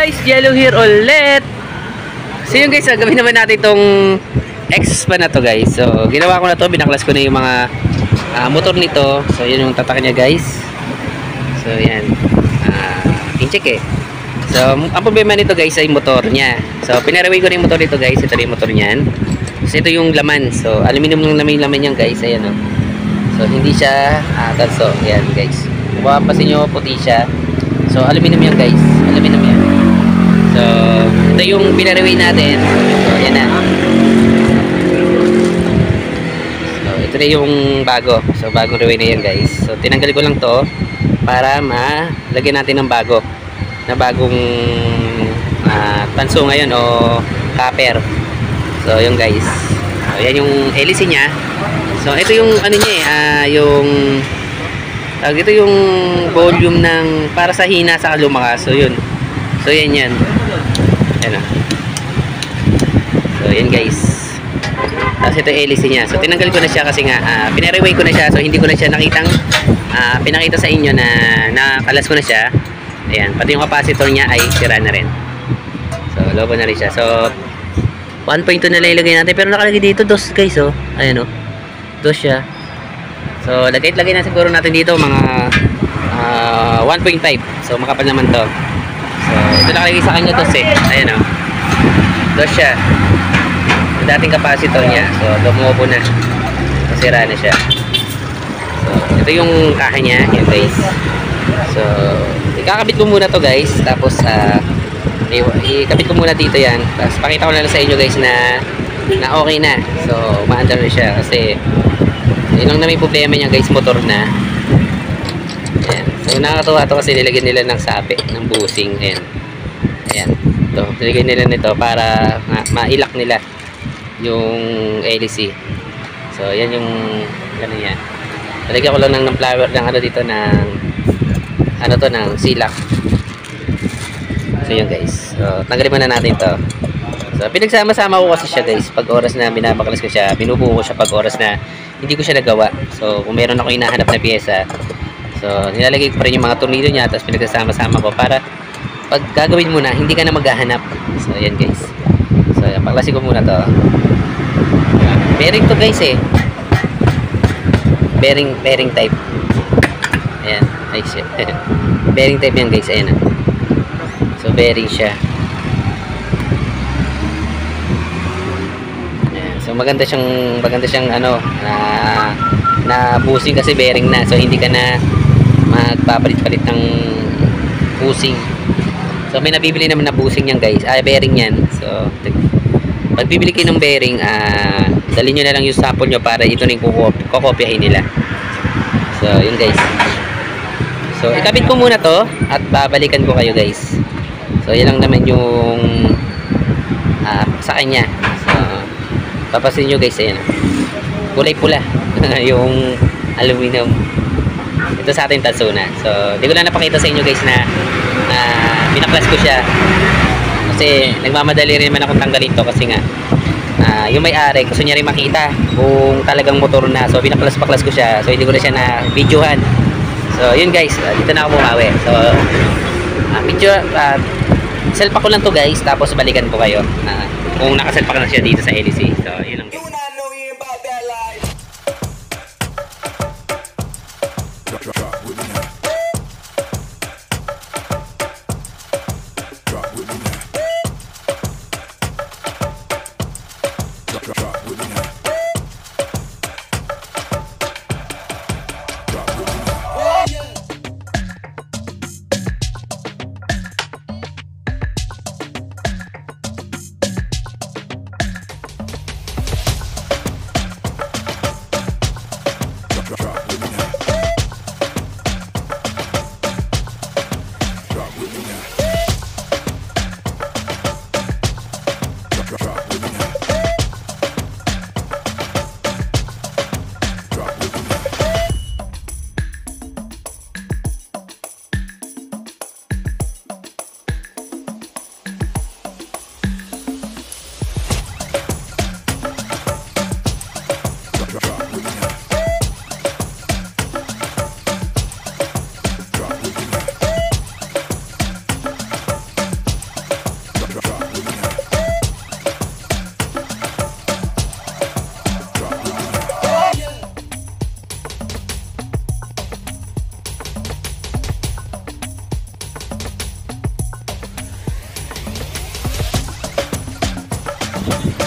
guys, Yellow here ulit. So yun guys, gawin naman natin itong X-Span na to guys. So ginawa ko na to, binaklas ko na yung mga motor nito. So yun yung tatak niya guys. So yan, in-check eh. So ang problema nito guys ay motor niya. So pinaraway ko na yung motor nito guys. Ito na yung motor niyan. So ito yung laman. So aluminum lang naman yung laman niyan guys. Ayan o. So hindi siya talso. Ayan guys. Kung mapapansin nyo, puti siya. So aluminum yan guys. Aluminum yan. So ito yung pinaraway natin. So yan na. So ito na yung bago. So bagong raway na yan guys. So tinanggal ko lang to para malagyan natin ng bago. Na bagong tanso ngayon o copper. So yun guys. So yan yung hélice niya. So ito yung ano niya yung ito yung volume ng para sa hina sa lumakas. So yun. So yan yan. Yan o. So yan guys. Tapos ito yung hélice niya. So tinanggal ko na siya kasi nga pinaraway ko na siya. So hindi ko na siya nakitang pinakita sa inyo na nakalas ko na siya. Ayan. Pati yung capacitor niya ay sira na rin. So lobo na rin siya. So 1.2 na lang ilagay natin. Pero nakalagay dito dos guys oh. Ayan o. Dos siya. So lagay na siguro natin dito mga 1.5. So makapal naman to. So ito nakalagay sa kanya dos eh. Ayan o. Dos siya. Yung dating capacitor niya. So lumubo na. So sira na siya. So ito yung kaha niya. Yan guys. So ikakabit ko muna to guys. Tapos ikabit ko muna dito yan. Tapos pakita ko na lang sa inyo guys na okay na. So maandar na siya. Kasi yun lang na may problema niya guys, motor na. Ayan. So nakakatuwa to kasi nilagyan nila ng sapi, ng busing. Ayan. Ayan. Ito, nilagyan nila nito para mailak nila yung hélice. So yan yung ano yan. Nilagyan ko lang ng flower ng ano dito ng ano to ng silak. So yun guys. So tanggalin muna natin to. So pinagsama-sama ko kasi siya guys. Pag oras na binabaklas ko siya, binubuo ko siya pag oras na hindi ko siya nagawa. So kung meron ako hinahanap na pyesa, so nilalagay ko pa rin yung mga tornilyo niya, tapos pinagsama-sama ko para pag gagawin mo na, hindi ka na maghahanap. So yan guys. So yan, paklasin ko muna to. Bearing to guys eh. Bearing type. Ayan, nice shit. Bearing type yan guys, ayan. So bearing siya. So maganda siyang ano na busing kasi bearing na. So hindi ka na magpapalit-palit ng busing. So may nabibili naman na busing yan guys. Bearing yan. So pag bibili kayo ng bearing, dalhin nyo na lang yung sample nyo para ito na yung kukopyahin nila. So yun guys. So ikabit ko muna to at babalikan ko kayo guys. So yan lang naman yung sa kanya. So papasin nyo guys, ayan kulay pula yung aluminum. Ito sa ating tanso na. So di ko lang napakita sa inyo guys na binaklas ko siya kasi nagmamadali rin naman akong tanggalin to kasi nga yung may-ari gusto niya rin makita kung talagang motor na. So binaklas-paklas ko siya. So hindi ko na siya na videohan. So yun guys, dito na ako bumawi. So video selpa ko lang to guys, tapos balikan ko kayo kung nakaselpa na siya dito sa hélice. So yun lang guys.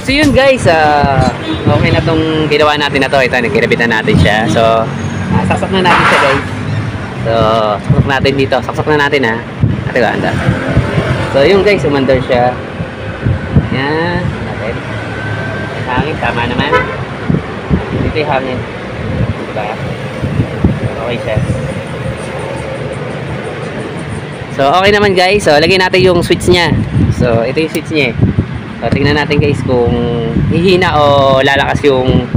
So yun guys, okay na tong ginawa natin na to. Ito, nagkinabitan natin siya. So, saksak na natin siya guys. So, saksak natin dito. Saksak na natin ha. Ate ko, anda. So yun guys, umandar siya. Yan, natin. Hangin, tama naman. Dito yung hangin. Diba? Okay siya. So okay naman guys. So lagyan natin yung switch niya. So ito yung switch niya. So tingnan natin guys kung hihina o lalakas yung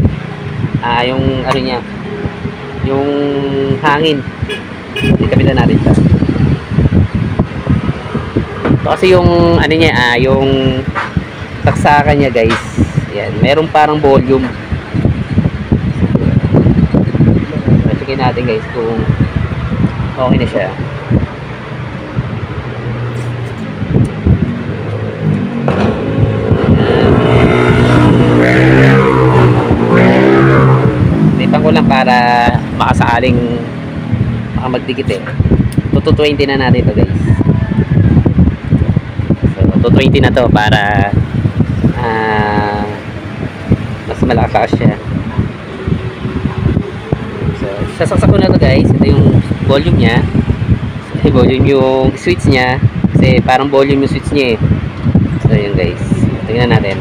ano niya. Yung hangin. Ikapitan natin siya. So kasi yung ano niya, yung saksakan niya guys. Yan, meron parang volume. So checkin natin guys kung okay na siya. Tipan ko lang para makasakaling magdikit eh. 220 na natin ito guys. So 220 na to para mas malakas siya. So sasaksak ko na to guys. Ito yung volume nya. So, volume yung switch nya. Kasi parang volume yung switch nya eh. So yun guys, tingnan natin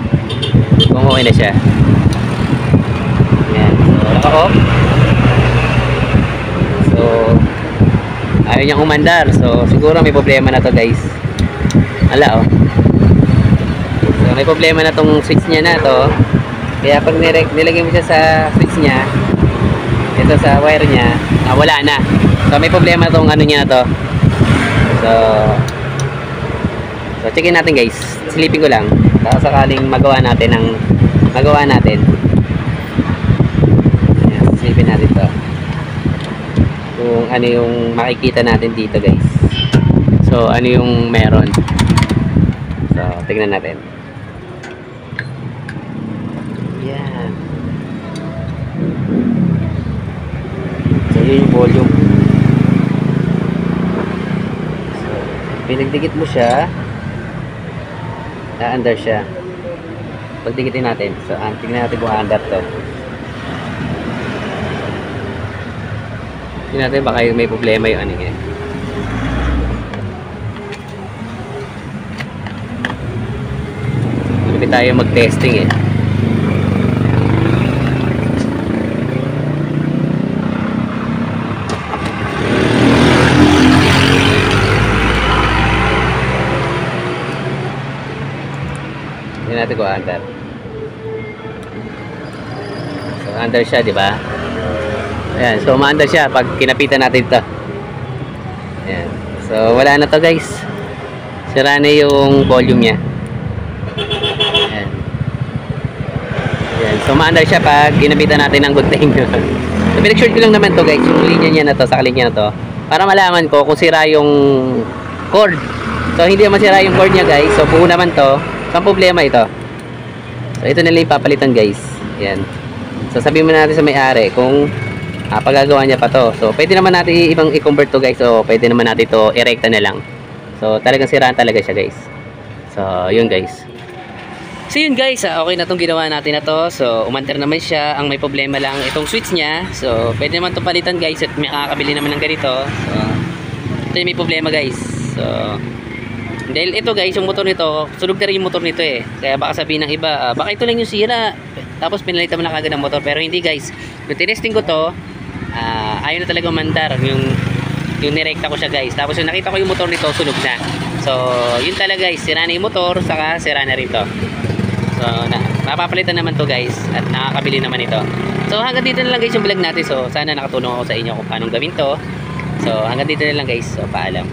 kung okay na siya. Ayan, so naka-off. So ayaw niyang umandar. So siguro may problema na to guys. Ala oh. So may problema na tong switch niya na to. Kaya pag nilagay mo siya sa switch niya, ito sa wire niya, wala na. So may problema tong ano niya na to. So checkin natin guys. Silipin ko lang. Sakaling magawa natin. Ayan, silipin natin to. Kung ano yung makikita natin dito guys. So ano yung meron. So tingnan natin. Yan. So yun yung volume. So pinagdikit mo siya, na-under siya. Pagdikitin natin. So tingnan natin kung under to. Tingnan natin baka may problema yung ano niya. Hindi tayo mag-testing eh. Tingnan natin kung under. So under siya, di ba? Ayan, so umaandar siya pag kinapitan natin ito. Ayan. So wala na to guys. Sira na yung volume niya. Ayan. Ayan. So umaandar siya pag kinapitan natin ng good thing. So pinag-short ko lang naman to guys, yung linya niya na to, sa linya na to, para malaman ko kung sira yung cord. So hindi naman sira yung cord niya guys. So buo naman to. So ang problema ito. So ito na lang ipapalitan guys. Ayan. So sabihin mo natin sa may-ari kung pagagawa niya pa to. So pwede naman natin ibang i-convert to guys. So pwede naman natin to i-recta na lang. So talagang siraan talaga siya guys. So yun guys. So yun guys, okay na tong ginawa natin na to. So umanter naman siya. Ang may problema lang itong switch niya. So pwede naman to palitan guys at may kakabili naman ng ganito. So ito yung may problema guys. So dahil ito guys, yung motor nito, sunog na rin yung motor nito eh. Kaya baka sabihin ng iba, baka ito lang yung sira, tapos pinalitan mo na kagad ng motor. Pero hindi guys, yung tinesting ko to, ayaw na talaga mandar yung nirekta ko siya guys. Tapos yung nakita ko yung motor nito, sunog na. So yun talaga guys, sira na yung motor, saka sira na rin to. So mapapalitan naman to guys, at nakakabili naman ito. So hanggang dito na lang guys yung vlog natin. So sana nakatulong ako sa inyo kung paano gawin to. So hanggang dito na lang guys, so paalam.